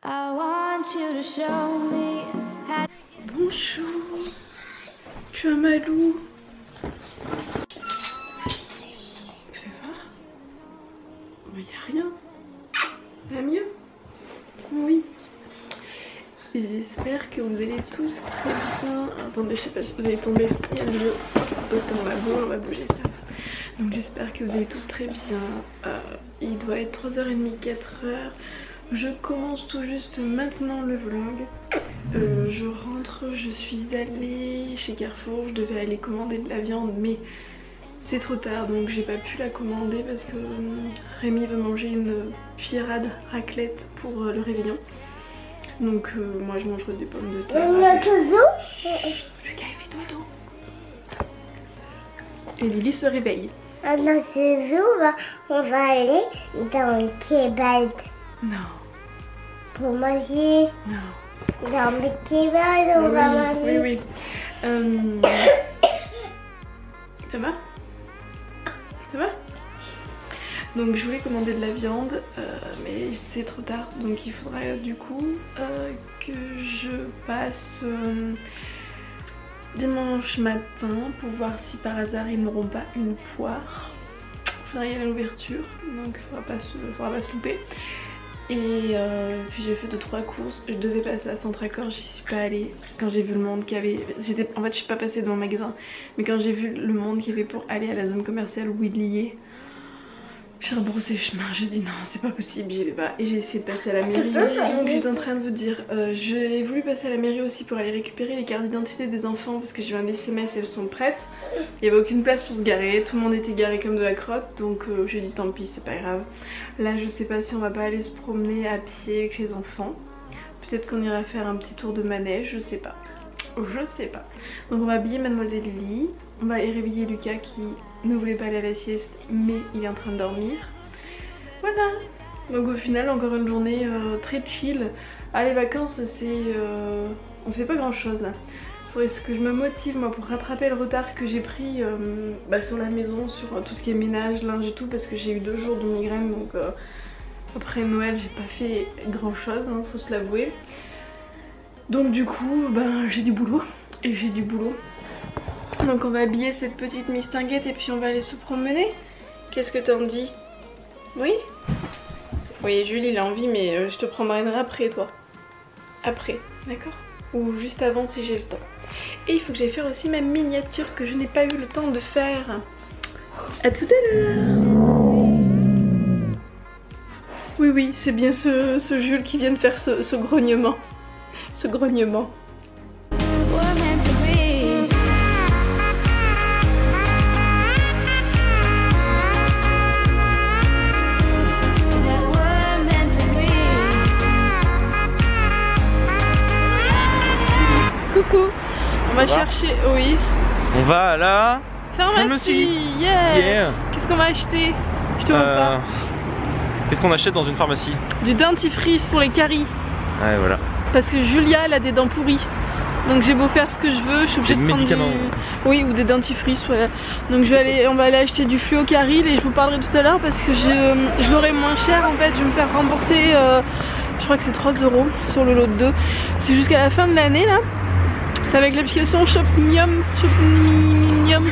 Bonjour, tu as Malou. Fais voir. Il n'y a rien. Va mieux? Oui. J'espère que vous allez tous très bien. Attendez, je sais pas si vous allez tomber. Il y a le jeu. Autant on va bouger ça. Donc j'espère que vous allez tous très bien. Il doit être 3h30, 4h. Je commence tout juste maintenant le vlog. Je rentre, je suis allée chez Carrefour. Je devais aller commander de la viande mais c'est trop tard donc j'ai pas pu la commander parce que Rémi veut manger une pierrade raclette pour le réveillon. Donc moi je mangerai des pommes de terre. Lucas il fait dodo. Et Lily se réveille. Dans ce jour, on va aller dans le kebab. Non. Pour manger. Non. Dans le kebab, on va manger. Oui. Ça va? Ça va? Donc je voulais commander de la viande, mais c'est trop tard. Donc il faudrait du coup que je passe dimanche matin pour voir si par hasard ils n'auront pas une poire. Il faudrait y aller à l'ouverture, donc il faudra pas se louper. Et puis j'ai fait 2-3 courses. Je devais passer à Centracor, j'y suis pas allée. Quand j'ai vu le monde qu'il y avait... En fait je suis pas passée devant le magasin, mais quand j'ai vu le monde qu'il y avait pour aller à la zone commerciale où il y est, j'ai rebroussé chemin, j'ai dit non c'est pas possible, j'y vais pas. Et j'ai essayé de passer à la mairie aussi, donc j'étais en train de vous dire j'ai voulu passer à la mairie aussi pour aller récupérer les cartes d'identité des enfants parce que j'ai eu un SMS et elles sont prêtes. Il n'y avait aucune place pour se garer, tout le monde était garé comme de la crotte, donc j'ai dit tant pis c'est pas grave. Là je sais pas si on va pas aller se promener à pied avec les enfants. Peut-être qu'on ira faire un petit tour de manège, je sais pas. Je sais pas. Donc on va habiller Mademoiselle Lily. On va aller réveiller Lucas qui ne voulait pas aller à la sieste mais il est en train de dormir. Voilà. Donc au final encore une journée très chill. Ah les vacances c'est... on fait pas grand chose là. Faudrait que je me motive moi pour rattraper le retard que j'ai pris sur la maison, sur tout ce qui est ménage, linge et tout parce que j'ai eu 2 jours de migraine donc après Noël j'ai pas fait grand chose hein, faut se l'avouer. Donc du coup j'ai du boulot et j'ai du boulot. Donc on va habiller cette petite mistinguette et puis on va aller se promener. Qu'est-ce que t'en dis? Oui? Oui Julie il a envie mais je te promènerai après toi. Après, d'accord? Ou juste avant si j'ai le temps. Et il faut que j'aille faire aussi ma miniature que je n'ai pas eu le temps de faire. A tout à l'heure. Oui c'est bien ce Jules qui vient de faire ce grognement. Ce grognement. Coucou, on va chercher, oui. On va à la pharmacie. Yeah. Qu'est-ce qu'on va acheter? Je te montre pas. Qu'est-ce qu'on achète dans une pharmacie? Du dentifrice pour les caries. Ouais voilà. Parce que Julia elle a des dents pourries. Donc j'ai beau faire ce que je veux, je suis obligée de prendre médicaments. Oui ou des dentifrices voilà. Donc on va aller acheter du fluocaril et je vous parlerai tout à l'heure parce que je l'aurai moins cher en fait. Je vais me faire rembourser, je crois que c'est 3 € sur le lot de 2. C'est jusqu'à la fin de l'année là. C'est avec l'application Shopmium,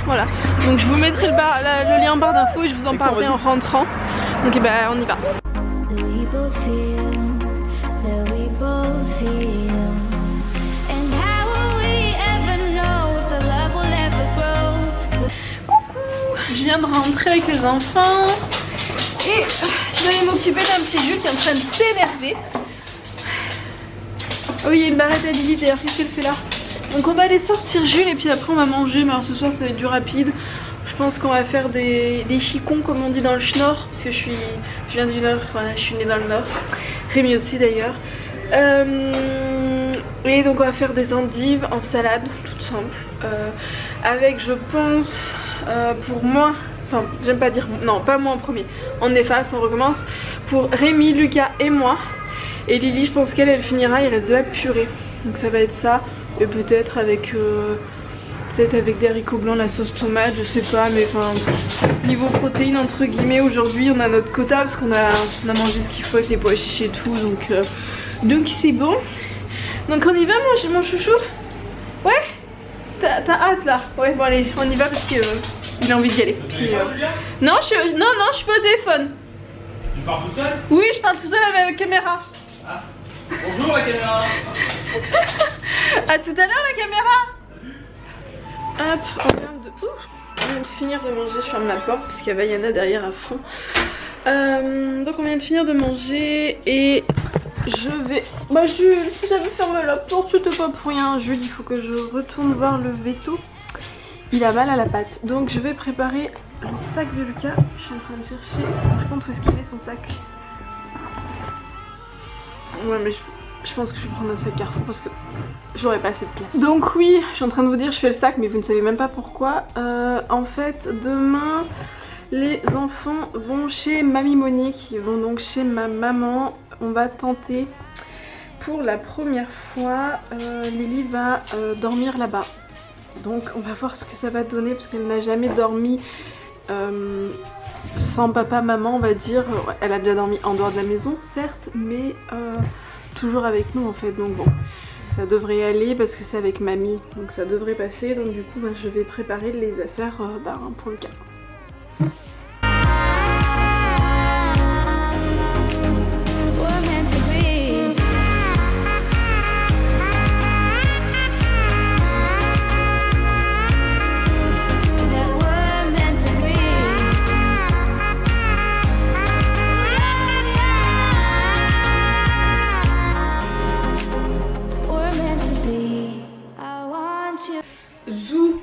voilà. Donc je vous mettrai le lien en barre d'infos et je vous en parlerai en rentrant. Donc on y va. Coucou, je viens de rentrer avec les enfants et je vais m'occuper d'un petit Jules qui est en train de s'énerver. Oh il y a une barrette à Lily d'ailleurs, qu'est-ce qu'elle fait là? Donc on va aller sortir Jules et puis après on va manger, mais alors ce soir ça va être du rapide. Je pense qu'on va faire des chicons comme on dit dans le Schnorr, parce que je viens du Nord, voilà, je suis née dans le Nord. Rémi aussi d'ailleurs. Et donc on va faire des endives en salade, toute simple. Avec je pense pour moi, enfin j'aime pas dire, non pas moi en premier, on efface, on recommence. Pour Rémi, Lucas et moi. Et Lily je pense qu'elle finira, il reste de la purée. Donc ça va être ça. Et peut-être avec des haricots blancs, la sauce tomate, je sais pas, mais enfin niveau protéines entre guillemets aujourd'hui on a notre quota parce qu'on a mangé ce qu'il faut avec les pois chiches et tout, donc Donc c'est bon. Donc on y va mon chouchou? Ouais? T'as hâte là? Ouais, bon allez, on y va parce que il a envie d'y aller. Puis, non, je suis pas au téléphone. Tu parles toute seule? Oui, je parle tout seul avec la caméra. Ah. Bonjour la caméra. À tout à l'heure la caméra. Hop, on vient de finir de manger, je ferme la porte parce qu'il y a Vaiana derrière à fond. Donc on vient de finir de manger et je vais... Bah Jules, si j'avais fermé la porte, c'était pas pour rien. Jules, il faut que je retourne voir le veto. Il a mal à la patte. Donc je vais préparer le sac de Lucas. Je suis en train de chercher. Par contre, où est-ce qu'il est son sac? Ouais mais je pense que je vais prendre un sac Carrefour parce que j'aurais pas assez de place. Donc oui, je suis en train de vous dire je fais le sac mais vous ne savez même pas pourquoi. En fait demain les enfants vont chez Mamie Monique, ils vont donc chez ma maman. On va tenter pour la première fois, Lily va dormir là-bas. Donc on va voir ce que ça va donner parce qu'elle n'a jamais dormi sans papa, maman on va dire. Elle a déjà dormi en dehors de la maison certes, mais toujours avec nous en fait. Donc bon, ça devrait aller parce que c'est avec mamie, donc ça devrait passer. Donc du coup bah, je vais préparer les affaires pour le cas.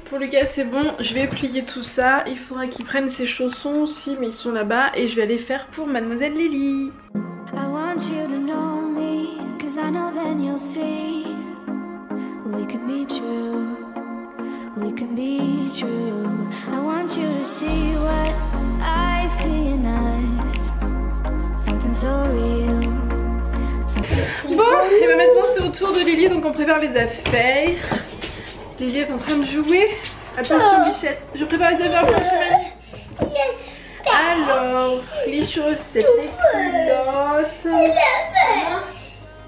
Pour Lucas c'est bon, je vais plier tout ça. Il faudra qu'il prenne ses chaussons aussi, mais ils sont là-bas. Et je vais aller faire pour mademoiselle Lily. Bon, et ben maintenant c'est au tour de Lily, donc on prépare les affaires. Lily est en train de jouer. Attention Bichette, je prépare les affaires pour chez mamie. Alors, les chaussettes, les culottes.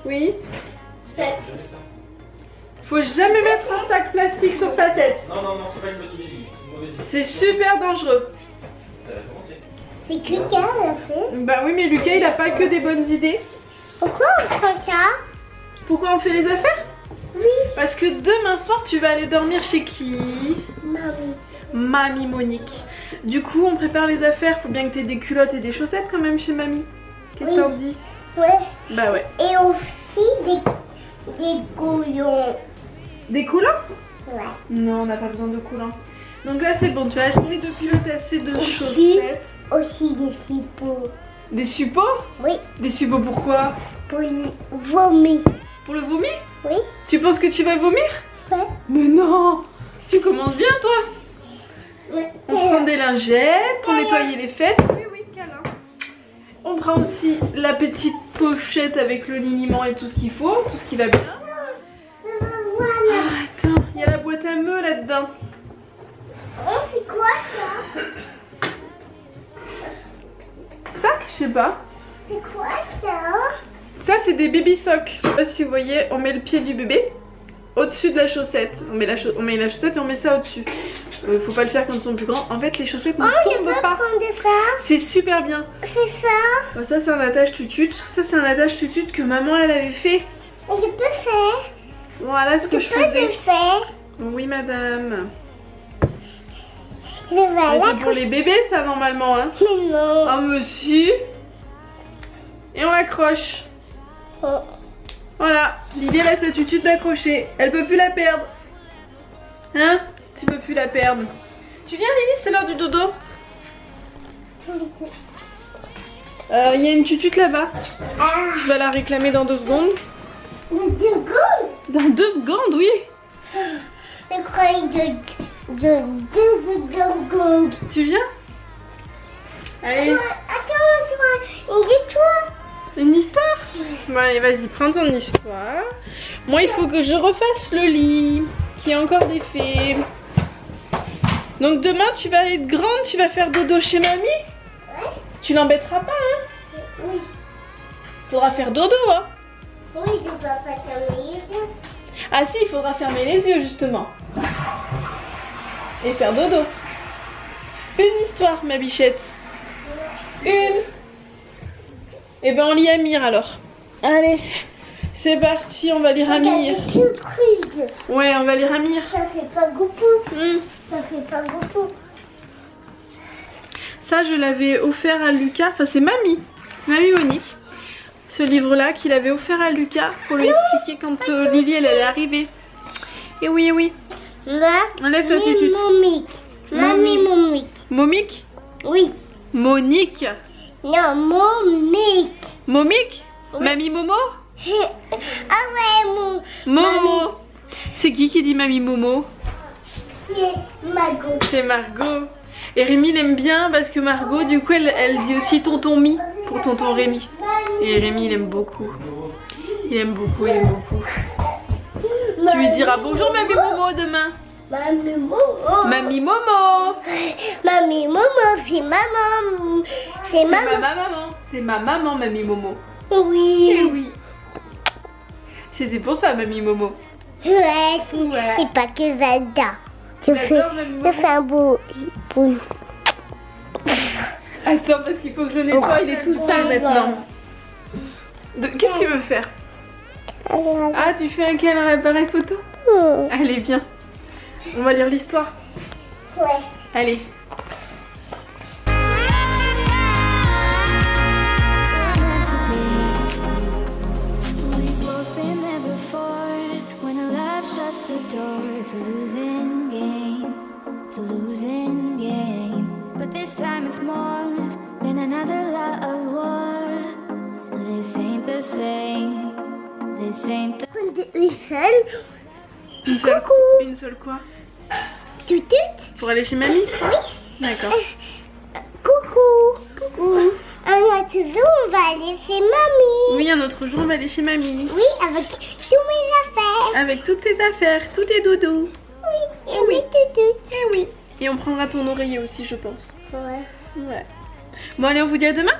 Oui. Faut jamais mettre un sac plastique sur sa tête. Non, c'est pas une bonne idée. C'est super dangereux. C'est que Lucas l'a fait. Bah oui, mais Lucas il a pas que des bonnes idées. Pourquoi on fait ça? Pourquoi on fait les affaires? Oui. Parce que demain soir tu vas aller dormir chez qui? Mamie. Mamie Monique. Du coup on prépare les affaires, faut bien que tu aies des culottes et des chaussettes quand même chez mamie. Qu'est-ce que t'en dis? Ouais. Bah ouais. Et aussi des coulons. Des coulants? Ouais. Non, on n'a pas besoin de coulants. Donc là c'est bon, tu as acheté 2 culottes assez de chaussettes. Aussi des suppos. Des suppos? Oui. Des suppos pourquoi? Pour le vomi. Pour le vomi? Oui. Tu penses que tu vas vomir? Ouais. Mais non! Tu commences bien toi! On prend des lingettes pour nettoyer les fesses. Oui, câlin. On prend aussi la petite pochette avec le liniment et tout ce qu'il faut, tout ce qui va bien. Voilà. Ah, attends, il y a la boîte à meux là-dedans. Oh, c'est quoi ça? Ça, je sais pas. C'est quoi ça? Ça, c'est des baby socks. Je sais pas si vous voyez, on met le pied du bébé au-dessus de la chaussette. On met la chaussette et on met ça au-dessus. Faut pas le faire quand ils sont plus grands. En fait, les chaussettes ne tombent pas. C'est super bien. C'est ça. Bah, ça, c'est un attache tutute. Ça, c'est un attache tutute que maman elle avait fait. Et je peux faire. Voilà ce que je faisais. Faire. Oui, madame. Je vais C'est pour les bébés, ça, normalement. Hein. Mais non. Ah, mais si. Et on l'accroche. Oh. Voilà, Lily elle a sa tutute d'accrocher. Elle peut plus la perdre. Hein? Tu peux plus la perdre. Tu viens Lily, c'est l'heure du dodo. Il y a une tutute là-bas. Ah. Tu vas la réclamer dans 2 secondes. Dans 2 secondes? Dans 2 secondes, oui. Je croyais de 2 secondes. Tu viens? Allez. Attends, une histoire. Une histoire? Bon allez, vas-y, prends ton histoire. Moi, il faut que je refasse le lit, qui est encore défait. Donc demain, tu vas être grande, tu vas faire dodo chez mamie? Ouais. Tu l'embêteras pas, hein? Oui. Faudra faire dodo, hein? Oui, je peux pas fermer les yeux. Ah si, il faudra fermer les yeux justement. Et faire dodo. Une histoire, ma bichette. Une. Et ben on lit Amir alors. Allez, c'est parti, on va lire Amir. Surprise. Ouais, on va lire Amir. Ça fait pas goupou. Ça fait pas goupou. Ça, je l'avais offert à Lucas. Enfin, c'est Mamie. C'est Mamie Monique. Ce livre-là qu'il avait offert à Lucas pour lui expliquer quand Lily elle allait arriver. Et oui, et oui. Là, Enlève ta tutute. Momique. Mamie Momique. Momique? Oui. Monique. Non, Momique. Momique? Oui. Mamie Momo? Ah ouais, Momo. C'est qui dit Mamie Momo? c'est Margot. C'est Margot. Et Rémi l'aime bien parce que Margot, du coup, elle dit aussi tonton Mi pour tonton Rémi. Et Rémi, il aime beaucoup. Il aime beaucoup, il aime beaucoup. Tu lui diras bonjour Mamie Momo demain. Mamie Momo. Mamie Momo. Mamie Momo, c'est maman. C'est C'est maman. ma maman. C'est ma maman, Mamie Momo. Oui. Eh oui. C'était pour ça, Mamie Momo. Ouais, Ouais. c'est pas que Zelda. Je fais, J'adore Mamie Momo. je fais un beau. Attends, parce qu'il faut que je nettoie, il est tout sale maintenant. Qu'est-ce que tu veux faire? Ah, tu fais un appareil photo? Allez, viens. On va lire l'histoire. Ouais. Allez. We've both been there before. When a love shuts the door, it's a losing game. It's a losing game. But this time it's more than another love war. This ain't the same. This ain't the Une seule. Une seule, Coucou. une seule quoi? Tout. Pour aller chez mamie? Oui. D'accord. Coucou. Coucou. Un autre jour, on va aller chez mamie. Oui, un autre jour, on va aller chez mamie. Oui, avec tous mes affaires. Avec toutes tes affaires, tous tes doudous. Oui, et oui, tout. Eh oui. Et on prendra ton oreiller aussi, je pense. Ouais. Ouais. Bon, allez, on vous dit à demain.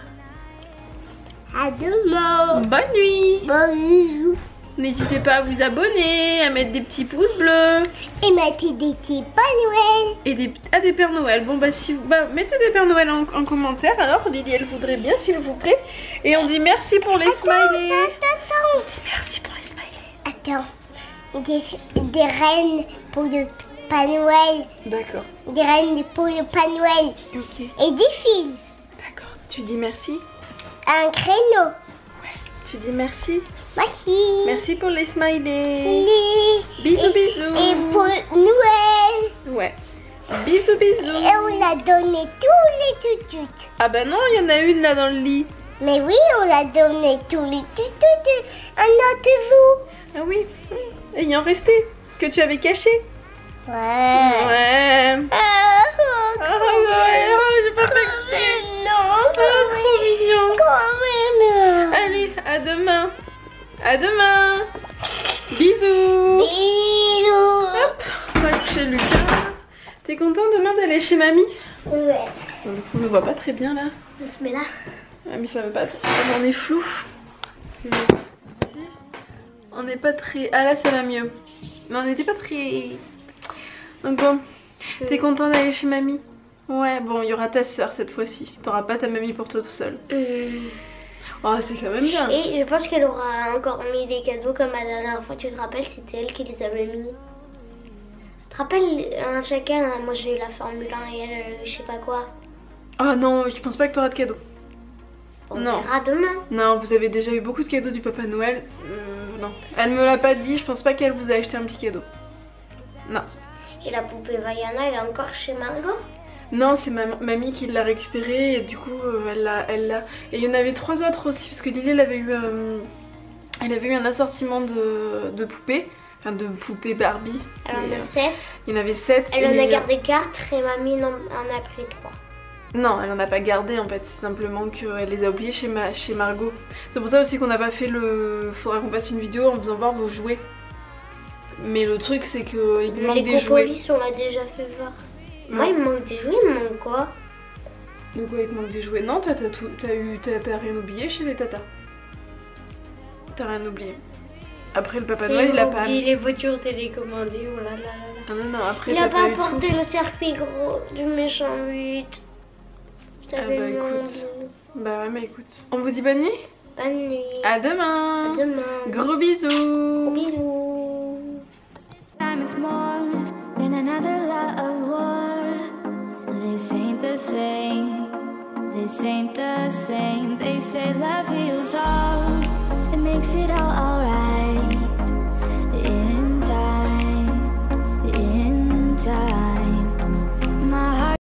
À demain. Bonne nuit. Bon bisous. N'hésitez pas à vous abonner, à mettre des petits pouces bleus Et mettez des petits Père Noël. et des Pères Noël. Bon, bah, si vous mettez des Pères Noël en commentaire. Alors, Lily, elle voudrait bien, s'il vous plaît. Et on dit merci pour les smileys. On dit merci pour les smileys. Attends. Des reines pour le Père Noël. D'accord. Des reines pour le Père Noël. Ok. Et des filles. D'accord. Tu dis merci. Un créneau. Tu dis merci. Merci. Merci pour les smileys. Les- Bisous, et- bisous. Et pour Noël. Ouais. Bisous, bisous. Et on a donné tous les tutus. Ah bah non, il y en a une là dans le lit. Mais oui, on a donné tous les tutus. Un autre vous. Ah oui. Et il en restait que tu avais caché. Ouais. Ouais. Ah, ouais, j'ai pas fait exprès. Non, Trop mignon. quand même. Allez, à demain. À demain. Bisous. Bisous. Hop, on va aller chez Lucas. T'es content demain d'aller chez mamie? Ouais. Non, parce qu'on ne voit pas très bien là. On se met là. Ah mais ça va pas. On est flou. Ici. On n'est pas très. Ah là ça va mieux. Mais on n'était pas très. Donc bon. T'es content d'aller chez mamie? Ouais, bon, il y aura ta soeur cette fois-ci. T'auras pas ta mamie pour toi tout seul. Oh, c'est quand même bien. Et je pense qu'elle aura encore mis des cadeaux comme la dernière fois. Tu te rappelles, c'était elle qui les avait mis. Tu te rappelles, chacun, moi j'ai eu la Formule 1 et elle, je sais pas quoi. Oh non, je pense pas que t'auras de cadeaux. On Non. verra demain. Non, vous avez déjà eu beaucoup de cadeaux du Papa Noël. Non. Elle me l'a pas dit, je pense pas qu'elle vous a acheté un petit cadeau. Non. Et la poupée Vaiana, elle est encore chez Margot. Non, c'est mamie qui l'a récupérée et du coup elle l'a. Et il y en avait 3 autres aussi parce que Lily elle avait eu un assortiment de poupées, enfin de poupées Barbie. Elle en Et, a 7. il y en avait 7. Elle en a gardé 4 et mamie en a pris 3. Non, elle en a pas gardé en fait, c'est simplement qu'elle les a oubliés chez Margot. C'est pour ça aussi qu'on n'a pas fait faudra qu'on fasse une vidéo en faisant voir vos jouets. Mais le truc c'est qu'il manque des jouets. Les Copolis, on l'a déjà fait voir. Moi, il me manque des jouets, il me manque quoi? De quoi il te manque des jouets? Non, t'as rien oublié chez les tatas. T'as rien oublié. Après le Papa Il Noël, il a m'a pas... oublié les voitures télécommandées, oh là là là là. Ah non, non, après Il t'as a pas eu tout. apporté le circuit gros du méchant 8. Ah bah écoute. Bah ouais, mais écoute. On vous dit bonne nuit? Bonne nuit. À demain. À demain. Gros bisous. Bisous. This time it's more than another lot of war. This ain't the same. This ain't the same. They say love heals all. It makes it all